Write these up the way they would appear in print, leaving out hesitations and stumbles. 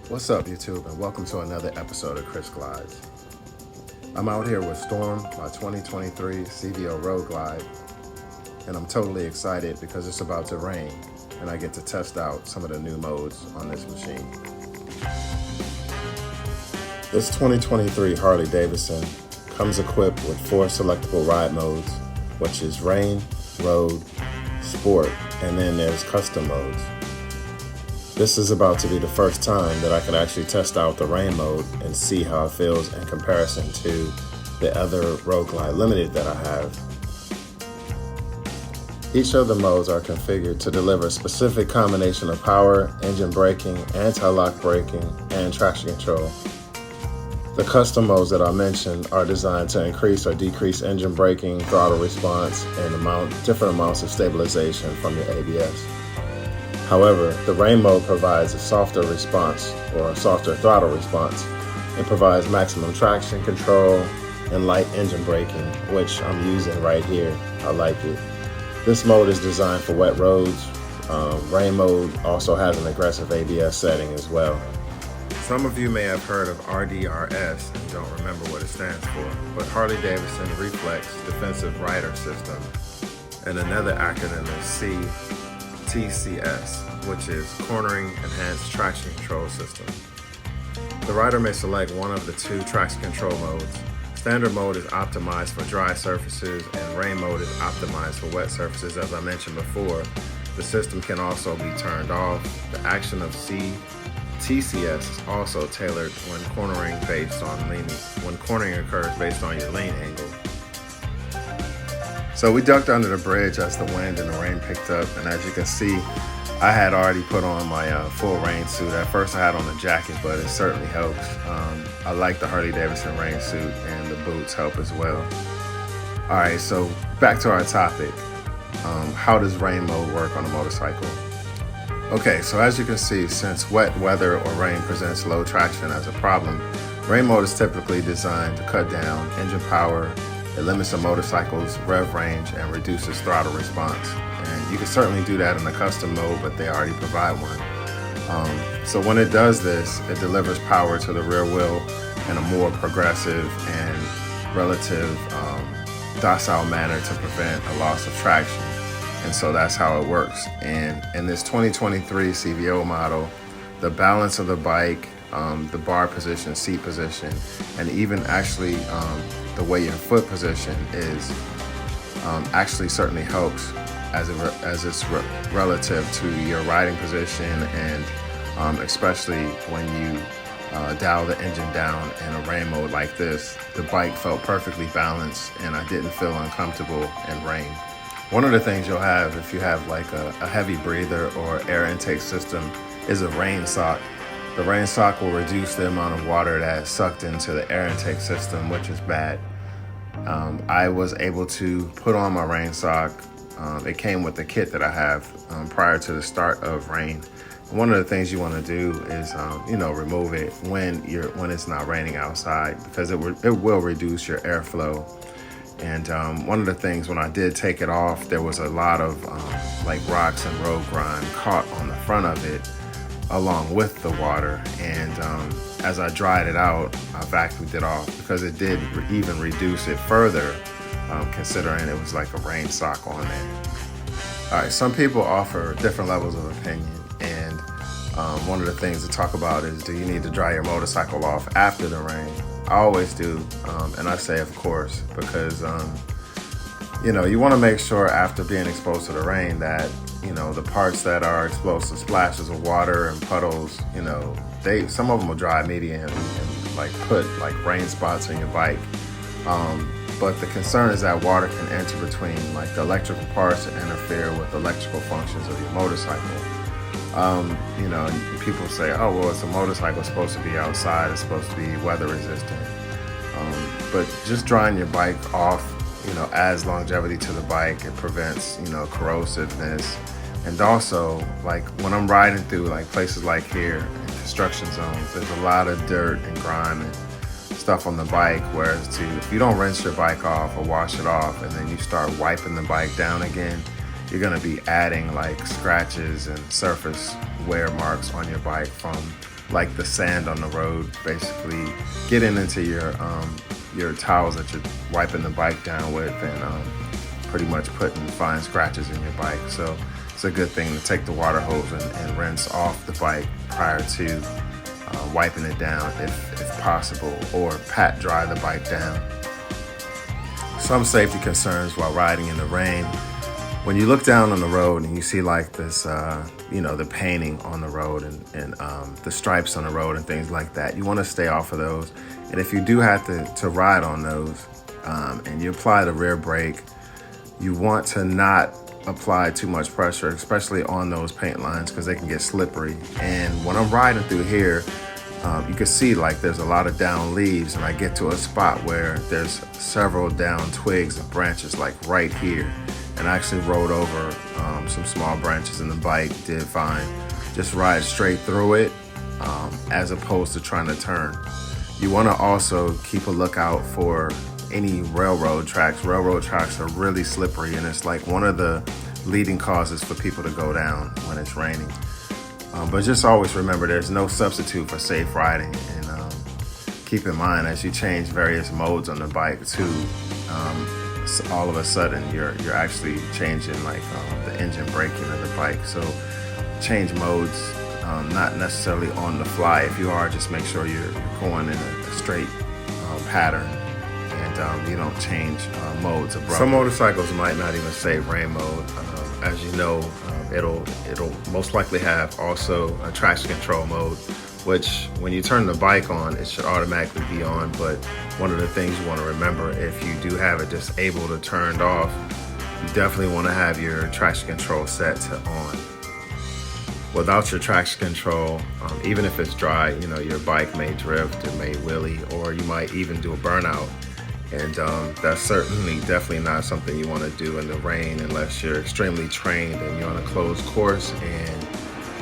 What's up, YouTube, and welcome to another episode of Chris Glides. I'm out here with Storm, my 2023 CVO Road Glide, and I'm totally excited because it's about to rain, and I get to test out some of the new modes on this machine. This 2023 Harley-Davidson comes equipped with 4 selectable ride modes, which is Rain, Road, Sport, and then there's Custom modes. This is about to be the first time that I can actually test out the rain mode and see how it feels in comparison to the other Road Glide Limited that I have. Each of the modes are configured to deliver a specific combination of power, engine braking, anti-lock braking, and traction control. The custom modes that I mentioned are designed to increase or decrease engine braking, throttle response, and different amounts of stabilization from your ABS. However, the rain mode provides a softer response or a softer throttle response. It provides maximum traction control and light engine braking, which I'm using right here. I like it. This mode is designed for wet roads. Rain mode also has an aggressive ABS setting as well. Some of you may have heard of RDRS and don't remember what it stands for, but Harley-Davidson Reflex Defensive Rider System, and another acronym is TCS, which is Cornering Enhanced Traction Control System. The rider may select one of the 2 traction control modes. Standard mode is optimized for dry surfaces and rain mode is optimized for wet surfaces. As I mentioned before, the system can also be turned off. The action of TCS is also tailored when cornering occurs based on your lean angle. So we ducked under the bridge as the wind and the rain picked up, and as you can see, I had already put on my full rain suit. At first I had on a jacket, but it certainly helps. I like the Harley-Davidson rain suit, and the boots help as well. All right, so back to our topic. How does rain mode work on a motorcycle? Okay, so as you can see, since wet weather or rain presents low traction as a problem, rain mode is typically designed to cut down engine power. It limits a motorcycle's rev range and reduces throttle response. And you can certainly do that in a custom mode, but they already provide one. So when it does this, it delivers power to the rear wheel in a more progressive and relative docile manner to prevent a loss of traction. And so that's how it works. And in this 2023 CVO model, the balance of the bike, the bar position, seat position, and even actually the way your foot position is actually certainly helps as it's relative to your riding position, and especially when you dial the engine down in a rain mode like this, the bike felt perfectly balanced and I didn't feel uncomfortable in rain. One of the things you'll have if you have like a heavy breather or air intake system is a rain sock. The rain sock will reduce the amount of water that's sucked into the air intake system, which is bad. I was able to put on my rain sock. It came with the kit that I have prior to the start of rain. One of the things you want to do is, remove it when it's not raining outside, because it will reduce your airflow. And one of the things when I did take it off, there was a lot of like rocks and road grime caught on the front of it, along with the water. And as I dried it out, I vacuumed it off because it did even reduce it further, considering it was like a rain sock on there. All right, some people offer different levels of opinion, and one of the things to talk about is, do you need to dry your motorcycle off after the rain? I always do, and I say of course, because you want to make sure after being exposed to the rain that the parts that are exposed to splashes of water and puddles, some of them will dry immediately and like put like rain spots on your bike. But the concern is that water can enter between like the electrical parts and interfere with the electrical functions of your motorcycle. People say, oh, well, it's a motorcycle, it's supposed to be outside, it's supposed to be weather resistant. But just drying your bike off, adds longevity to the bike. It prevents, corrosiveness. And also, like when I'm riding through like places like here in construction zones, there's a lot of dirt and grime and stuff on the bike, whereas if you don't rinse your bike off or wash it off and then you start wiping the bike down again, you're going to be adding like scratches and surface wear marks on your bike from like the sand on the road, basically getting into your towels that you're wiping the bike down with, and pretty much putting fine scratches in your bike. So it's a good thing to take the water hose and rinse off the bike prior to wiping it down if possible, or pat dry the bike down. Some safety concerns while riding in the rain. When you look down on the road and you see like this, the painting on the road and the stripes on the road and things like that, you want to stay off of those. And if you do have to ride on those and you apply the rear brake, you want to not apply too much pressure, especially on those paint lines, because they can get slippery. And when I'm riding through here, you can see like there's a lot of down leaves, and I get to a spot where there's several down twigs and branches like right here. And I actually rode over some small branches, and the bike did fine. Just ride straight through it as opposed to trying to turn. You want to also keep a lookout for any railroad tracks. Railroad tracks are really slippery, and it's like one of the leading causes for people to go down when it's raining. But just always remember, there's no substitute for safe riding. And keep in mind, as you change various modes on the bike too, all of a sudden you're actually changing like the engine braking of the bike. So change modes, not necessarily on the fly. If you are, just make sure you're going in a straight pattern, and you don't change modes abruptly. Some motorcycles might not even say rain mode. As you know, it'll most likely have also a traction control mode, which when you turn the bike on, it should automatically be on. But one of the things you want to remember, if you do have it disabled or turned off, you definitely want to have your traction control set to on. Without your traction control, even if it's dry, your bike may drift, it may wheelie, or you might even do a burnout. And that's definitely not something you want to do in the rain unless you're extremely trained and you're on a closed course and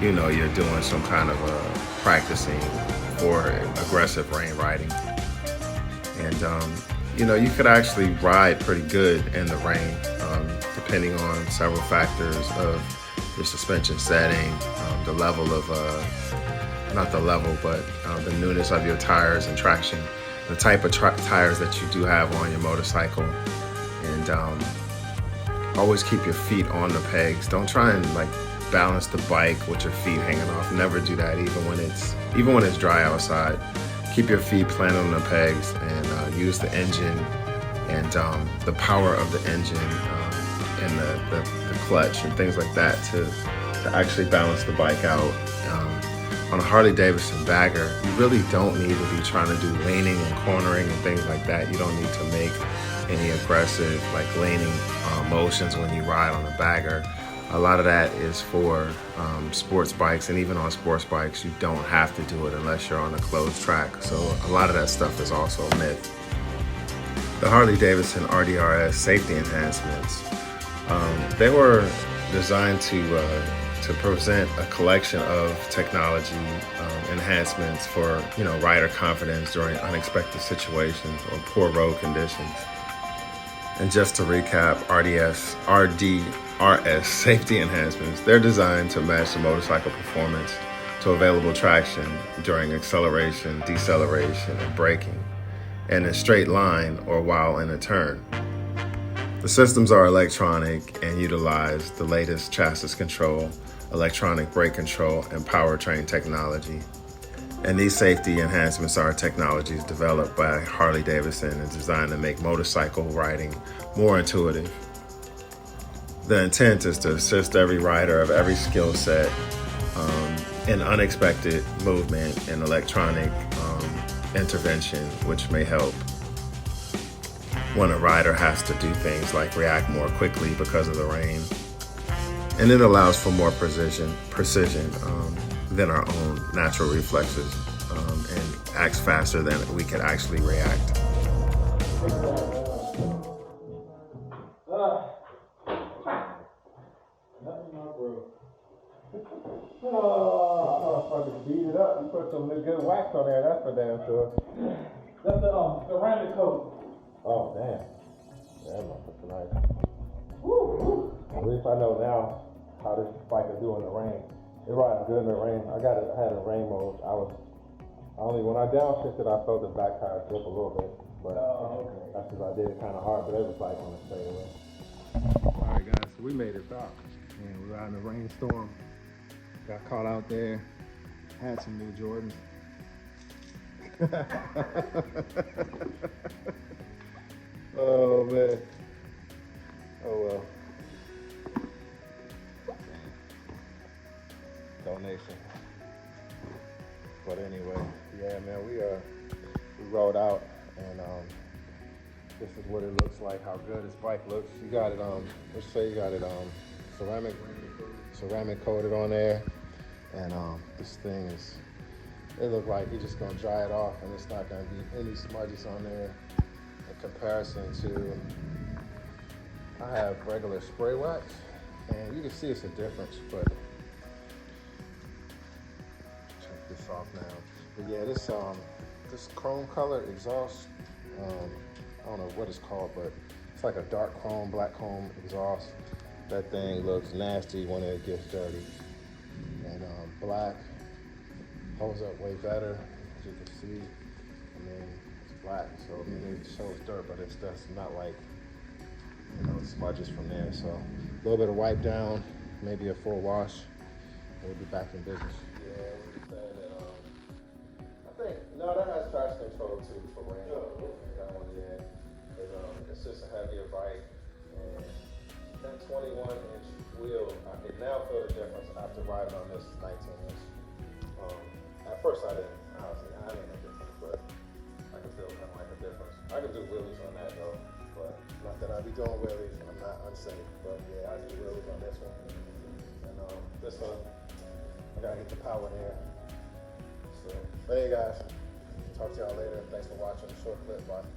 you're doing some kind of practicing for aggressive rain riding. And you could actually ride pretty good in the rain, depending on several factors of your suspension setting, the level of not the level, but the newness of your tires and traction, the type of tires that you do have on your motorcycle. And always keep your feet on the pegs. Don't try and like balance the bike with your feet hanging off. Never do that, even when it's dry outside. Keep your feet planted on the pegs, and use the engine and the power of the engine and the clutch and things like that to actually balance the bike out. On a Harley-Davidson bagger, you really don't need to be trying to do leaning and cornering and things like that. You don't need to make any aggressive like leaning motions when you ride on a bagger. A lot of that is for sports bikes, and even on sports bikes, you don't have to do it unless you're on a closed track. So a lot of that stuff is also a myth. The Harley-Davidson RDRS safety enhancements, they were designed to present a collection of technology enhancements for rider confidence during unexpected situations or poor road conditions. And just to recap, RDRS safety enhancements, they're designed to match the motorcycle performance to available traction during acceleration, deceleration, and braking, and in a straight line or while in a turn. The systems are electronic and utilize the latest chassis control, electronic brake control, and powertrain technology. And these safety enhancements are technologies developed by Harley-Davidson and designed to make motorcycle riding more intuitive. The intent is to assist every rider of every skill set in unexpected movement and electronic intervention, which may help when a rider has to do things like react more quickly because of the rain. And it allows for more precision than our own natural reflexes, and acts faster than we can actually react. Oh, fucking beat it up and put some good wax on there, that's for damn sure. That's the ceramic coat. Oh, damn. That motherfucker's nice. Woo, woo. At least I know now how this bike will do in the rain. It rides good in the rain. I had a rain mode. When I downshifted, I felt the back tire slip a little bit, but that's because I did it kind of hard, but it was like on the straightaway. All right, guys, so we made it out, and we were out in a rainstorm. Got caught out there. Had some new Jordans. Oh man. Oh well. Donation. But anyway, yeah, man, we rode out, and this is what it looks like. How good this bike looks. You got it. Let's say you got it ceramic coated on there, and this thing is. It looked like you're just gonna dry it off, and it's not gonna be any smudges on there. In comparison to, I have regular spray wax, and you can see it's a difference. But check this off now. But yeah, this chrome color exhaust, I don't know what it's called, but it's like a dark chrome, black chrome exhaust. That thing looks nasty when it gets dirty, and black holds up way better, as you can see. I mean, it's black, so I mean, it shows dirt, but it's just not like, smudges from there. So a little bit of wipe down, maybe a full wash, and we'll be back in business. Yeah, we were saying that, I think, no, that has traction control too for rain. That one, yeah. It's just a heavier bike, and that 21-inch wheel, I can now feel the difference after riding on this 19-inch. At first I didn't know difference, but I can feel kind of like a difference. I can do wheelies on that though, but not that I be doing wheelies. I'm not unsafe, but yeah, I do wheelies on this one. And this one, I gotta get the power there. So, but hey guys, talk to y'all later. Thanks for watching the short clip. Bye.